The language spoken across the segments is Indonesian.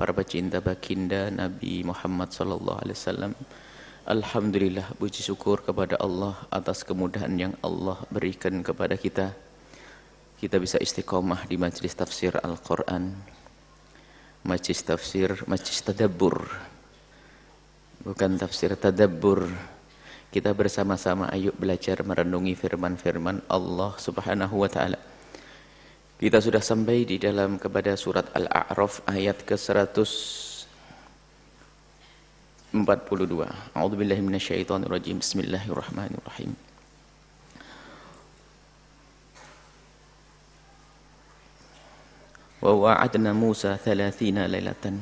para pecinta baginda Nabi Muhammad SAW. Alhamdulillah, puji syukur kepada Allah atas kemudahan yang Allah berikan kepada kita. Kita bisa istiqomah di majlis tafsir Al-Quran, majlis tafsir, majlis tadabbur, bukan tafsir, tadabbur. Kita bersama-sama ayo belajar merenungi firman-firman Allah Subhanahu wa Ta'ala. Kita sudah sampai di dalam kepada surat Al-A'raf ayat ke-142. A'udzubillahi minasyaitonirrajim. Bismillahirrahmanirrahim. Wa wa'adna Musa 30 lailatan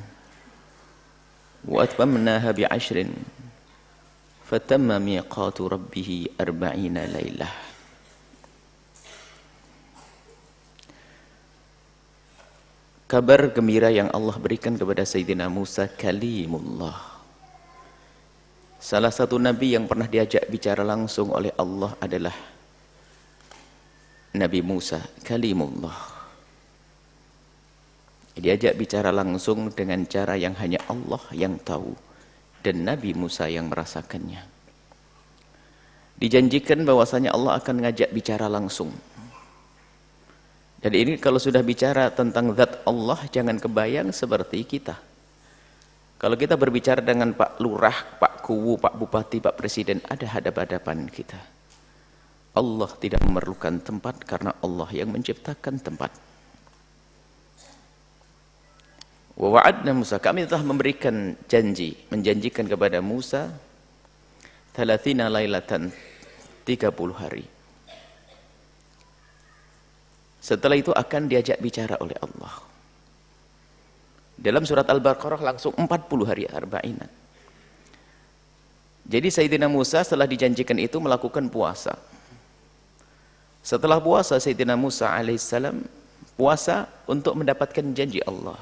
wa atmamnaha bi'ashrin fatamma miqatu rabbih 40 lailah. Kabar gembira yang Allah berikan kepada Sayyidina Musa, kalimullah. Salah satu nabi yang pernah diajak bicara langsung oleh Allah adalah Nabi Musa, kalimullah. Diajak bicara langsung dengan cara yang hanya Allah yang tahu dan Nabi Musa yang merasakannya. Dijanjikan bahwasanya Allah akan mengajak bicara langsung. Jadi ini kalau sudah bicara tentang zat Allah, jangan kebayang seperti kita. Kalau kita berbicara dengan Pak Lurah, Pak Kuwu, Pak Bupati, Pak Presiden, ada hadap-hadapan kita. Allah tidak memerlukan tempat karena Allah yang menciptakan tempat. Wa wa'adna Musa, kami telah memberikan janji, menjanjikan kepada Musa 30 lailatan, 30 hari. Setelah itu akan diajak bicara oleh Allah. Dalam surat Al-Baqarah langsung 40 hari arba'ina. Jadi Sayyidina Musa setelah dijanjikan itu melakukan puasa. Setelah puasa Sayyidina Musa alaihissalam puasa untuk mendapatkan janji Allah.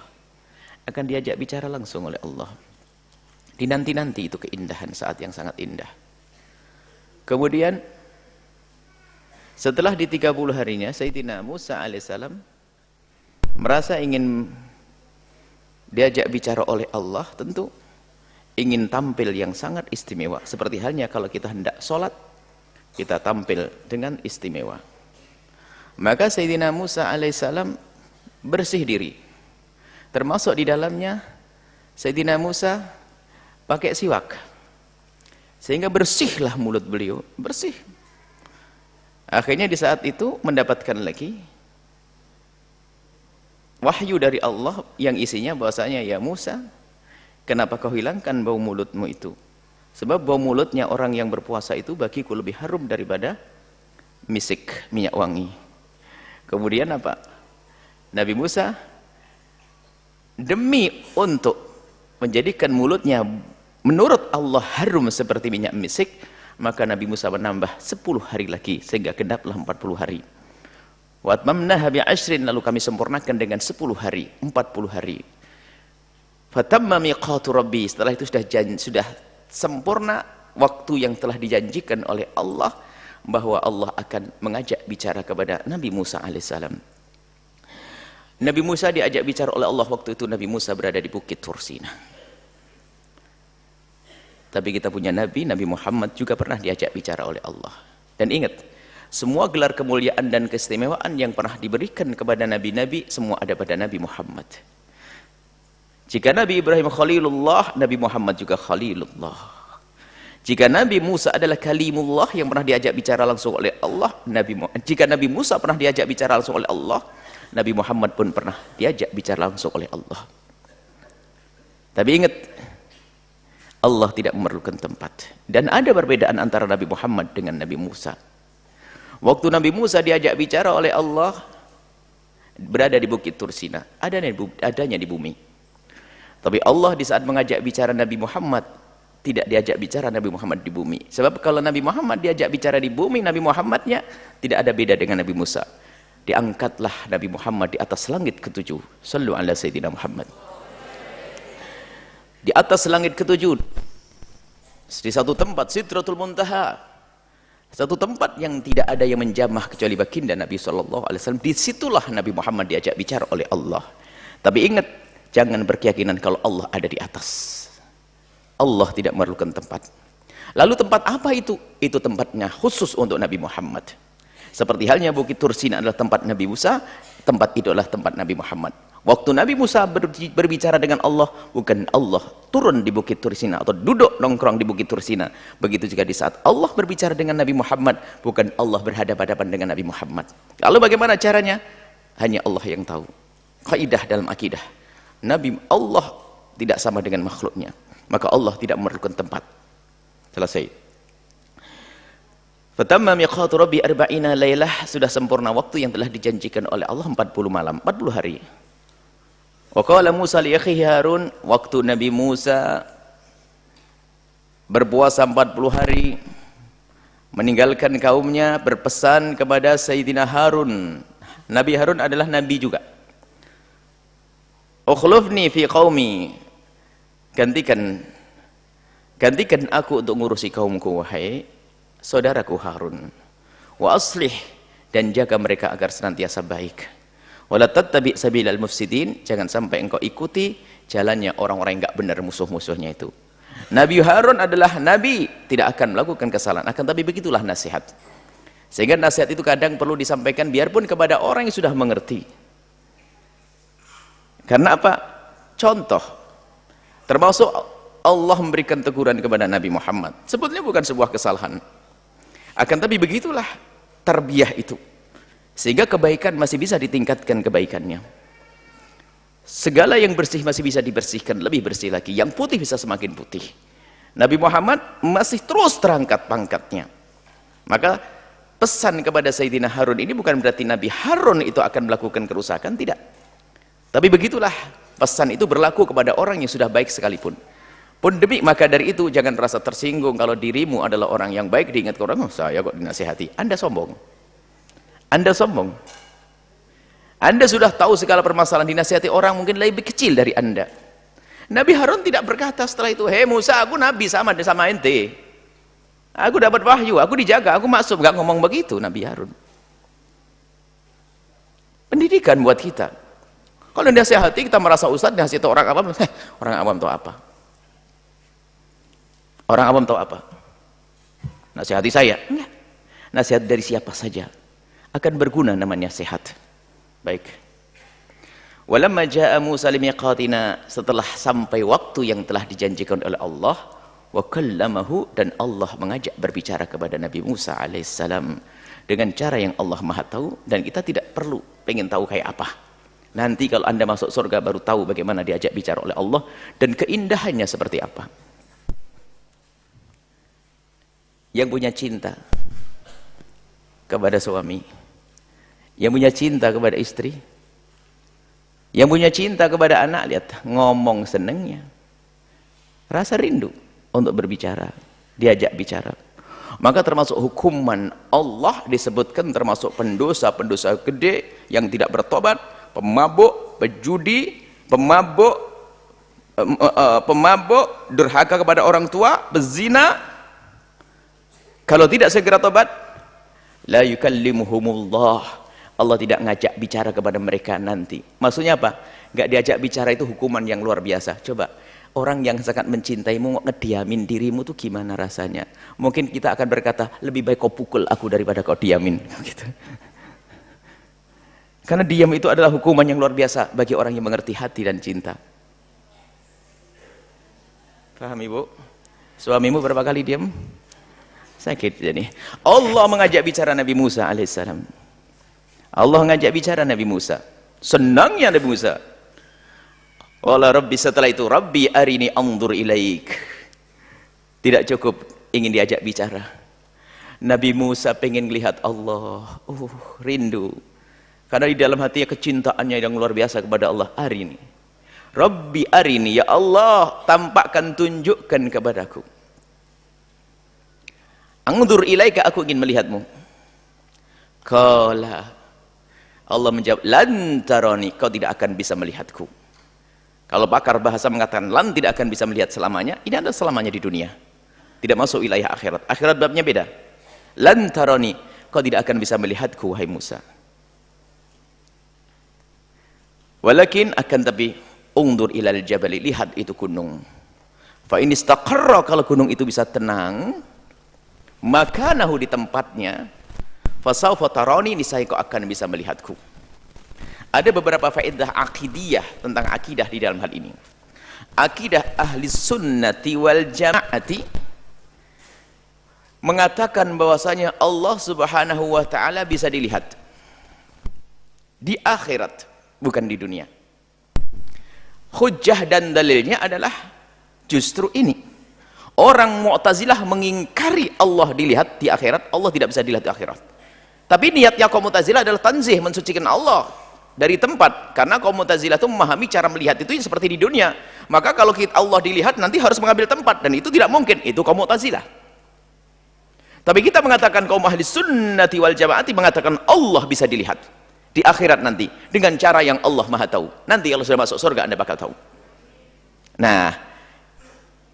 Akan diajak bicara langsung oleh Allah. Dinanti-nanti itu keindahan, saat yang sangat indah. Kemudian setelah di 30 harinya, Sayyidina Musa alaihissalam merasa ingin diajak bicara oleh Allah, tentu ingin tampil yang sangat istimewa. Seperti halnya kalau kita hendak sholat, kita tampil dengan istimewa. Maka Sayyidina Musa alaihissalam bersih diri. Termasuk di dalamnya, Sayyidina Musa pakai siwak. Sehingga bersihlah mulut beliau, bersih. Akhirnya di saat itu mendapatkan lagi wahyu dari Allah yang isinya bahwasanya, ya Musa, kenapa kau hilangkan bau mulutmu itu? Sebab bau mulutnya orang yang berpuasa itu bagiku lebih harum daripada misik, minyak wangi. Kemudian apa? Nabi Musa demi untuk menjadikan mulutnya menurut Allah harum seperti minyak misik, maka Nabi Musa menambah 10 hari lagi sehingga genaplah 40 hari. Wa atmamnaha bi'ashrin, lalu kami sempurnakan dengan 10 hari, 40 hari. Fatamma miqatu rabbi, setelah itu sudah sempurna waktu yang telah dijanjikan oleh Allah bahwa Allah akan mengajak bicara kepada Nabi Musa alaihissalam. Nabi Musa diajak bicara oleh Allah waktu itu Nabi Musa berada di Bukit Tur Sina. Tapi kita punya Nabi Muhammad juga pernah diajak bicara oleh Allah. Dan ingat, semua gelar kemuliaan dan keistimewaan yang pernah diberikan kepada nabi-nabi, semua ada pada Nabi Muhammad. Jika Nabi Ibrahim Khalilullah, Nabi Muhammad juga Khalilullah. Jika Nabi Musa adalah Kalimullah yang pernah diajak bicara langsung oleh Allah, jika Nabi Musa pernah diajak bicara langsung oleh Allah, Nabi Muhammad pun pernah diajak bicara langsung oleh Allah. Tapi ingat, Allah tidak memerlukan tempat. Dan ada perbedaan antara Nabi Muhammad dengan Nabi Musa. Waktu Nabi Musa diajak bicara oleh Allah, berada di Bukit Tur Sina, adanya di bumi. Tapi Allah di saat mengajak bicara Nabi Muhammad, tidak diajak bicara Nabi Muhammad di bumi. Sebab kalau Nabi Muhammad diajak bicara di bumi, Nabi Muhammadnya tidak ada beda dengan Nabi Musa. Diangkatlah Nabi Muhammad di atas langit ke-7. Sallu ala Sayyidina Muhammad. Di atas langit ke-7, di satu tempat, Sidratul Muntaha, satu tempat yang tidak ada yang menjamah kecuali baginda Nabi SAW. Disitulah Nabi Muhammad diajak bicara oleh Allah. Tapi ingat, jangan berkeyakinan kalau Allah ada di atas. Allah tidak memerlukan tempat. Lalu tempat apa itu? Itu tempatnya khusus untuk Nabi Muhammad. Seperti halnya Bukit Tursina adalah tempat Nabi Musa, tempat itu adalah tempat Nabi Muhammad. Waktu Nabi Musa berbicara dengan Allah, bukan Allah turun di Bukit Tursina atau duduk nongkrong di Bukit Tursina. Begitu juga di saat Allah berbicara dengan Nabi Muhammad, bukan Allah berhadapan-hadapan dengan Nabi Muhammad. Lalu bagaimana caranya? Hanya Allah yang tahu. Kaidah dalam akidah, Nabi Allah tidak sama dengan makhluknya, maka Allah tidak memerlukan tempat. Selesai. Fatamma miqatu rabbi arba'ina lailah, sudah sempurna waktu yang telah dijanjikan oleh Allah 40 malam, 40 hari. Wa qala Musa li akhihi Harun, waktu Nabi Musa berpuasa 40 hari meninggalkan kaumnya, berpesan kepada Sayyidina Harun. Nabi Harun adalah nabi juga. Ukhlufni fi qaumi, gantikan aku untuk ngurusi kaumku, wahai saudaraku Harun. Wa aslih, dan jaga mereka agar senantiasa baik. Wala tattabi sabilal mufsidin, jangan sampai engkau ikuti jalannya orang-orang yang enggak benar, musuh-musuhnya itu. Nabi Harun adalah nabi, tidak akan melakukan kesalahan, akan tapi begitulah nasihat. Sehingga nasihat itu kadang perlu disampaikan biarpun kepada orang yang sudah mengerti. Karena apa? Contoh, termasuk Allah memberikan teguran kepada Nabi Muhammad. Sebetulnya bukan sebuah kesalahan. Akan tapi begitulah tarbiyah itu. Sehingga kebaikan masih bisa ditingkatkan kebaikannya. Segala yang bersih masih bisa dibersihkan, lebih bersih lagi. Yang putih bisa semakin putih. Nabi Muhammad masih terus terangkat pangkatnya. Maka pesan kepada Sayyidina Harun ini bukan berarti Nabi Harun itu akan melakukan kerusakan, tidak. Tapi begitulah pesan itu berlaku kepada orang yang sudah baik sekalipun. Pun demi maka dari itu jangan merasa tersinggung kalau dirimu adalah orang yang baik, diingat ke orang, oh, saya kok dinasihati. Anda sombong. Anda sombong. Anda sudah tahu segala permasalahan, dinasihati orang mungkin lebih kecil dari Anda. Nabi Harun tidak berkata setelah itu, hei Musa, aku nabi sama ente. Aku dapat wahyu, aku dijaga, aku maksum. Gak ngomong begitu Nabi Harun. Pendidikan buat kita. Kalau dinasihati kita merasa ustaz, dinasihati orang awam, orang awam tahu apa? Orang awam tahu apa? Nasihati saya? Enggak. Nasihat dari siapa saja akan berguna, namanya sehat. Baik. Walamma jaa Musa limiqatina, setelah sampai waktu yang telah dijanjikan oleh Allah, wa kallamahu, dan Allah mengajak berbicara kepada Nabi Musa alaihissalam dengan cara yang Allah Maha tahu, dan kita tidak perlu pengen tahu kayak apa. Nanti kalau Anda masuk surga baru tahu bagaimana diajak bicara oleh Allah dan keindahannya seperti apa. Yang punya cinta kepada suami, yang punya cinta kepada istri, yang punya cinta kepada anak, lihat ngomong senengnya, rasa rindu untuk berbicara, diajak bicara. Maka termasuk hukuman Allah disebutkan termasuk pendosa-pendosa gede yang tidak bertobat, pemabuk, pejudi, pemabuk, durhaka kepada orang tua, pezina. Kalau tidak segera tobat, la yukallimuhumullah, Allah tidak ngajak bicara kepada mereka nanti. Maksudnya apa? Nggak diajak bicara itu hukuman yang luar biasa. Coba, orang yang sangat mencintaimu ngediamin dirimu tuh gimana rasanya? Mungkin kita akan berkata, lebih baik kau pukul aku daripada kau diamin. Gitu. Karena diam itu adalah hukuman yang luar biasa bagi orang yang mengerti hati dan cinta. Paham ibu? Suamimu berapa kali diam? Sakit jadi. Allah mengajak bicara Nabi Musa alaihissalam. Allah mengajak bicara Nabi Musa. Senangnya Nabi Musa. Wala Rabbi, setelah itu Rabbi arini anzur ilaik. Tidak cukup ingin diajak bicara. Nabi Musa pengen lihat Allah. Rindu. Karena di dalam hatinya kecintaannya yang luar biasa kepada Allah. Arini, Rabbi arini, ya Allah tampakkan, tunjukkan kepadaku. Anzur ilaika, aku ingin melihatmu. Qala, Allah menjawab, lan tarani, kau tidak akan bisa melihatku. Kalau pakar bahasa mengatakan lan tidak akan bisa melihat selamanya, ini adalah selamanya di dunia, tidak masuk wilayah akhirat. Akhirat babnya beda. Lan tarani, kau tidak akan bisa melihatku wahai Musa. Walakin, akan tapi Ungdur ilal jabali, lihat itu gunung. Fa in istaqarra, kalau gunung itu bisa tenang, makanahu, di tempatnya, fasawfa tarani, niscaya kau akan bisa melihatku. Ada beberapa faedah akidiyah tentang akidah di dalam hal ini. Akidah ahli sunnati wal jamaati mengatakan bahwasanya Allah subhanahu wa ta'ala bisa dilihat di akhirat, bukan di dunia. Hujjah dan dalilnya adalah justru ini. Orang Mu'tazilah mengingkari Allah dilihat di akhirat, Allah tidak bisa dilihat di akhirat. Tapi niatnya kaum Mu'tazilah adalah tanzih, mensucikan Allah dari tempat, karena kaum Mu'tazilah itu memahami cara melihat itu seperti di dunia. Maka kalau Allah dilihat nanti harus mengambil tempat, dan itu tidak mungkin. Itu kaum Mu'tazilah. Tapi kita mengatakan kaum ahli sunnati wal jamaati mengatakan Allah bisa dilihat di akhirat nanti dengan cara yang Allah maha tahu. Nanti kalau sudah masuk surga Anda bakal tahu. Nah,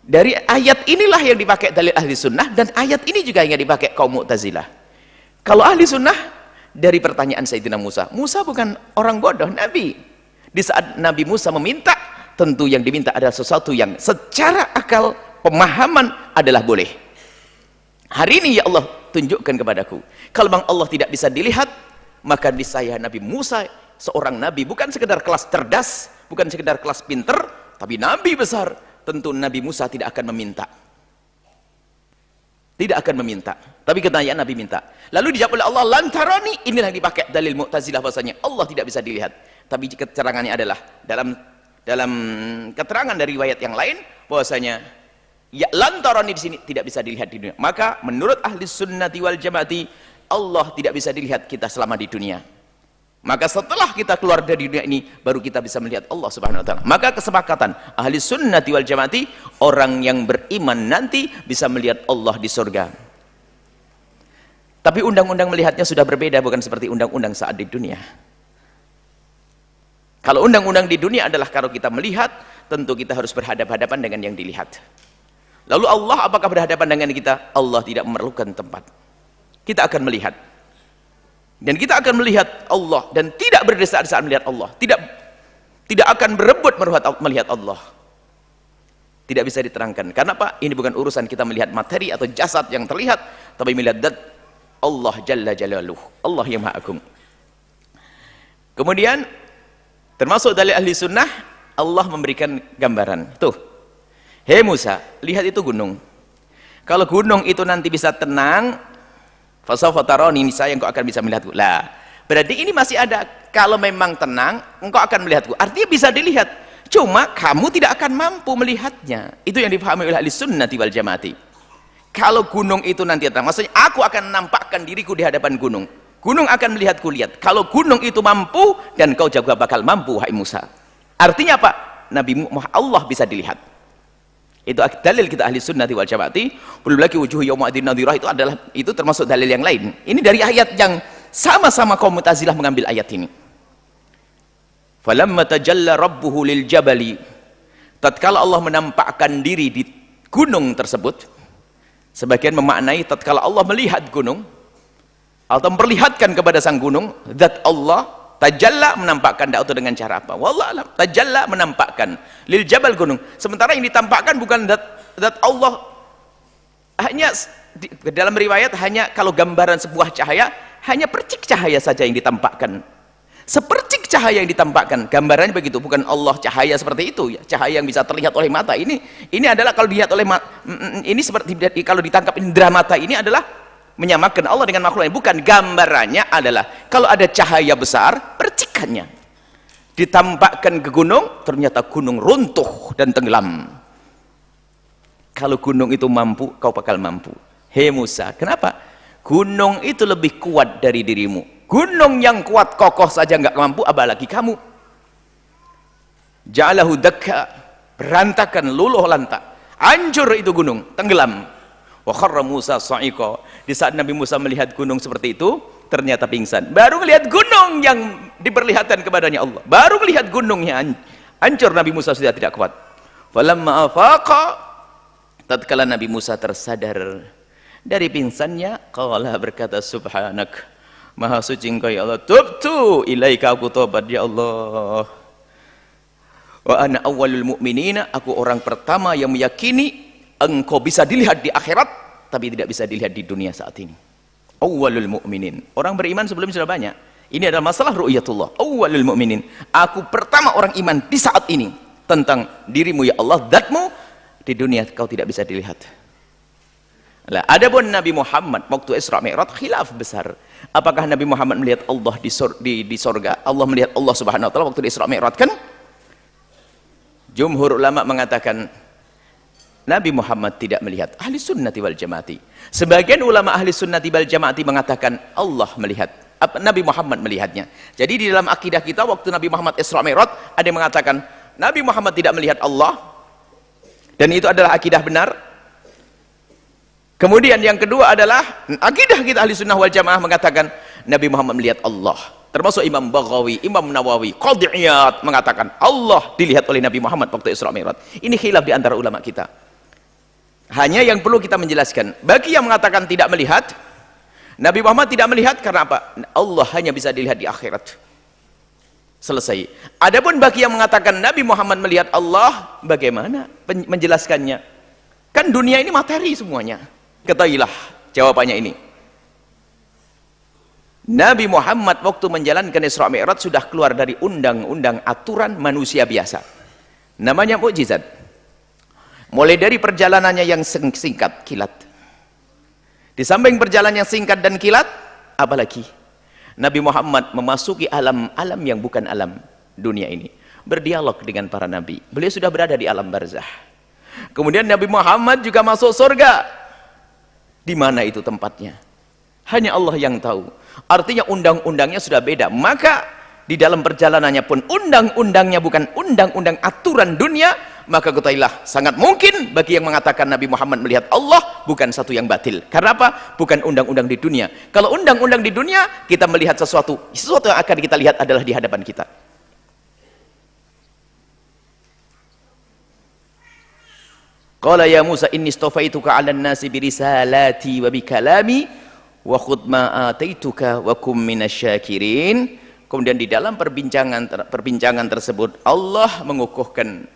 dari ayat inilah yang dipakai dalil ahli sunnah, dan ayat ini juga yang dipakai kaum Mu'tazilah. Kalau ahli sunnah, dari pertanyaan Sayyidina Musa, Musa bukan orang bodoh, Nabi. Di saat Nabi Musa meminta, tentu yang diminta adalah sesuatu yang secara akal, pemahaman adalah boleh. Hari ini ya Allah tunjukkan kepadaku, kalau memang Allah tidak bisa dilihat, maka di saya Nabi Musa seorang nabi, bukan sekedar kelas cerdas, bukan sekedar kelas pinter, tapi nabi besar. Tentu Nabi Musa tidak akan meminta, tidak akan meminta, tapi ketanyakan Nabi minta. Lalu dijawab oleh Allah, lantarani. Inilah yang dipakai dalil Mu'tazilah bahwasanya Allah tidak bisa dilihat. Tapi keterangannya adalah dalam keterangan dari riwayat yang lain bahwasanya ya lantarani di sini tidak bisa dilihat di dunia. Maka menurut ahli sunnati wal jamaati, Allah tidak bisa dilihat kita selama di dunia. Maka setelah kita keluar dari dunia ini, baru kita bisa melihat Allah subhanahu wa ta'ala. Maka kesepakatan ahli sunnati wal jamaati, orang yang beriman nanti bisa melihat Allah di surga. Tapi undang-undang melihatnya sudah berbeda, bukan seperti undang-undang saat di dunia. Kalau undang-undang di dunia adalah kalau kita melihat, tentu kita harus berhadapan-hadapan dengan yang dilihat. Lalu Allah apakah berhadapan dengan kita? Allah tidak memerlukan tempat. Kita akan melihat. Dan kita akan melihat Allah, dan tidak berdesak-desakan melihat Allah. Tidak akan berebut melihat Allah. Tidak bisa diterangkan. Karena apa? Ini bukan urusan kita melihat materi atau jasad yang terlihat, tapi melihat zat Allah Jalla Jalaluh, Allah yang Maha Agung. Kemudian termasuk dari ahli sunnah, Allah memberikan gambaran. Tuh, hei Musa, lihat itu gunung. Kalau gunung itu nanti bisa tenang, fasawfa tarani, niscaya engkau akan bisa melihatku. Lah, berarti ini masih ada. Kalau memang tenang, engkau akan melihatku. Artinya bisa dilihat. Cuma kamu tidak akan mampu melihatnya. Itu yang dipahami oleh ahli sunnati wal jamaati. Kalau gunung itu nanti tenang, maksudnya aku akan nampakkan diriku di hadapan gunung. Gunung akan melihatku, lihat. Kalau gunung itu mampu, dan kau juga bakal mampu, wahai Musa. Artinya apa? Nabi Muhammad, Allah bisa dilihat. Itu dalil kita ahli sunnati wal jamaati. Belum lagi wujuh yawma'idin nadhirah, itu termasuk dalil yang lain. Ini dari ayat yang sama-sama kaum Mu'tazilah mengambil ayat ini. Falamma tajalla rabbuhu lil jabali, tatkala Allah menampakkan diri di gunung tersebut. Sebagian memaknai tatkala Allah melihat gunung atau memperlihatkan kepada sang gunung, zat Allah tajalla, menampakkan atau dengan cara apa? Wallahu alam. Tajalla, menampakkan lil jabal, gunung. Sementara yang ditampakkan bukan zat Allah. Hanya dalam riwayat, hanya kalau gambaran sebuah cahaya, hanya percik cahaya saja yang ditampakkan. Sepercik cahaya yang ditampakkan, gambarannya begitu. Bukan Allah cahaya seperti itu, ya, cahaya yang bisa terlihat oleh mata. Ini adalah kalau dilihat oleh ini seperti kalau ditangkap indera mata, ini adalah menyamakan Allah dengan makhluk lain. Bukan, gambarannya adalah kalau ada cahaya besar, percikannya ditampakkan ke gunung, ternyata gunung runtuh dan tenggelam. Kalau gunung itu mampu, kau bakal mampu. Hei Musa, kenapa? Gunung itu lebih kuat dari dirimu. Gunung yang kuat kokoh saja nggak mampu, apalagi kamu. Ja'alahu dakka, berantakan, luluh lantak, hancur itu gunung, tenggelam. Wa kharra Musa sa'iqa. Di saat Nabi Musa melihat gunung seperti itu, ternyata pingsan. Baru melihat gunung yang diperlihatkan kepadanya Allah. Baru melihat gunungnya hancur, Nabi Musa sudah tidak kuat. Falamma afaqa, tatkala Nabi Musa tersadar dari pingsannya, qala, berkata, subhanak, maha suci engkau ya Allah, tubtu ilaika, aku tobat ya Allah. Wa ana awwalul mu'minina, aku orang pertama yang meyakini engkau bisa dilihat di akhirat tapi tidak bisa dilihat di dunia saat ini. Awwalul mu'minin. Orang beriman sebelumnya sudah banyak. Ini adalah masalah ru'yatullah. Awwalul mu'minin. Aku pertama orang iman di saat ini tentang dirimu ya Allah, zatmu di dunia kau tidak bisa dilihat. Lah, adapun Nabi Muhammad waktu Isra Mi'raj khilaf besar. Apakah Nabi Muhammad melihat Allah di sorga? Allah melihat Allah Subhanahu wa taala waktu di Isra Mi'raj kan? Jumhur ulama mengatakan Nabi Muhammad tidak melihat. Ahli sunnati wal jamaati. Sebagian ulama ahli sunnati wal jamaati mengatakan Allah melihat. Nabi Muhammad melihatnya. Jadi di dalam akidah kita waktu Nabi Muhammad Isra Mi'raj ada yang mengatakan Nabi Muhammad tidak melihat Allah. Dan itu adalah akidah benar. Kemudian yang kedua adalah akidah kita ahli sunnah wal jamaah mengatakan Nabi Muhammad melihat Allah. Termasuk Imam Baghawi, Imam Nawawi, Qadhi Iyad mengatakan Allah dilihat oleh Nabi Muhammad waktu Isra Mi'raj. Ini khilaf di antara ulama kita. Hanya yang perlu kita menjelaskan, bagi yang mengatakan tidak melihat, Nabi Muhammad tidak melihat karena apa? Allah hanya bisa dilihat di akhirat. Selesai. Adapun bagi yang mengatakan Nabi Muhammad melihat Allah, bagaimana menjelaskannya? Kan dunia ini materi semuanya. Ketahuilah jawabannya ini. Nabi Muhammad waktu menjalankan Isra Mi'raj sudah keluar dari undang-undang aturan manusia biasa. Namanya mukjizat. Mulai dari perjalanannya yang singkat, kilat. Di samping perjalanan yang singkat dan kilat, apalagi Nabi Muhammad memasuki alam-alam yang bukan alam dunia ini. Berdialog dengan para nabi. Beliau sudah berada di alam barzah. Kemudian Nabi Muhammad juga masuk surga. Di mana itu tempatnya? Hanya Allah yang tahu. Artinya undang-undangnya sudah beda. Maka di dalam perjalanannya pun undang-undangnya bukan undang-undang aturan dunia. Maka ketahuilah sangat mungkin bagi yang mengatakan Nabi Muhammad melihat Allah bukan satu yang batil. Karena apa? Bukan undang-undang di dunia. Kalau undang-undang di dunia kita melihat sesuatu yang akan kita lihat adalah di hadapan kita. Qala ya Musa inni istafaituka 'alan nasi birisalati wa bikalami wa khudh ma ataituka wa kum minasyakirin. Kemudian di dalam perbincangan tersebut Allah mengukuhkan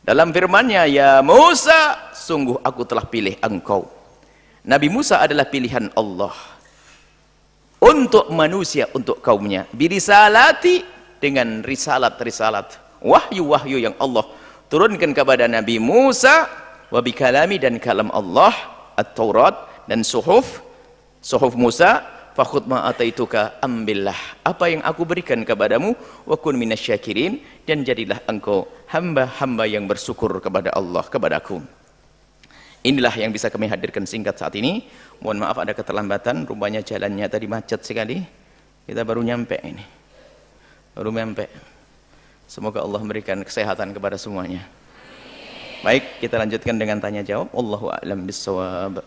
dalam firman-Nya, ya Musa, sungguh aku telah pilih engkau. Nabi Musa adalah pilihan Allah untuk manusia, untuk kaumnya. Birisalati, dengan risalat-risalat, wahyu-wahyu yang Allah turunkan kepada Nabi Musa, wabikalami, dan kalam Allah, At-Taurat dan suhuf Musa. Fakhudh ma ataituka, ambillah apa yang aku berikan kepadamu, wa kun minasyakirin, dan jadilah engkau hamba-hamba yang bersyukur kepada Allah, kepadaku. Inilah yang bisa kami hadirkan singkat saat ini. Mohon maaf ada keterlambatan, rupanya jalannya tadi macet sekali. Kita baru nyampe ini. Baru nyampe. Semoga Allah memberikan kesehatan kepada semuanya. Baik, kita lanjutkan dengan tanya jawab. Wallahu a'lam bissawab.